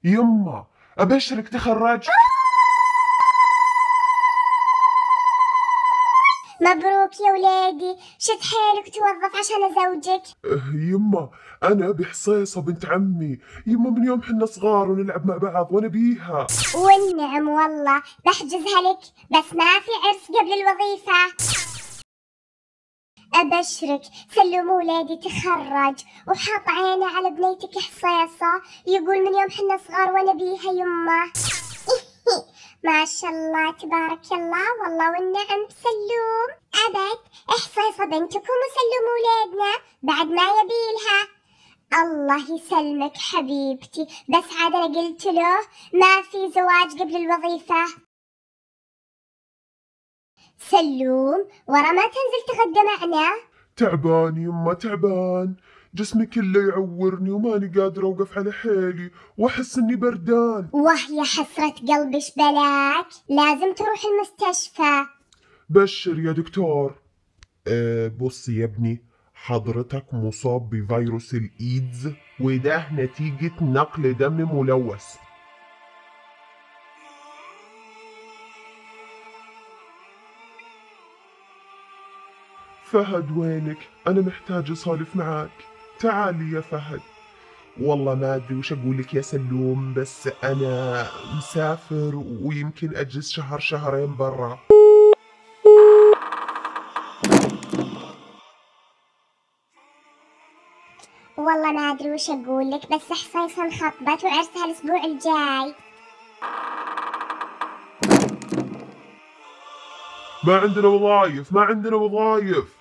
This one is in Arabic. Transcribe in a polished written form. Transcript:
يما أبشرك تخرجت. مبروك يا ولادي، شد حيلك توظف عشان زوجك. يما أنا بحصيصة بنت عمي، يما من يوم حنا صغار ونلعب مع بعض وأنا بيها. والنعم والله، بحجزها لك بس ما في عرس قبل الوظيفة. أبشرك سلموا ولادي تخرج وحاط عينه على بنيتك حصيصة، يقول من يوم حنا صغار وأنا بيها يما. ما شاء الله تبارك الله، والله والنعم. سلوم أبد حصيصة بنتكم وسلموا ولادنا بعد ما يبيلها. الله يسلمك حبيبتي، بس عاد أنا قلت له ما في زواج قبل الوظيفة. سلوم ورا ما تنزل تغدى معنا؟ تعبان يما تعبان، جسمي كله يعورني وماني قادر أوقف على حيلي وأحس إني بردان. وهي حسرة قلبش بلاك، لازم تروح المستشفى. بشر يا دكتور. بص يا ابني، حضرتك مصاب بفيروس الإيدز وده نتيجة نقل دم ملوث. فهد وينك؟ أنا محتاج أسولف معاك، تعالي يا فهد. والله ما أدري وش أقول لك يا سلوم، بس أنا مسافر ويمكن أجلس شهر شهرين برا. والله ما أدري وش أقول لك، بس حصيصة انخطبت وعرسها الأسبوع الجاي. ما عندنا وظايف، ما عندنا وظايف.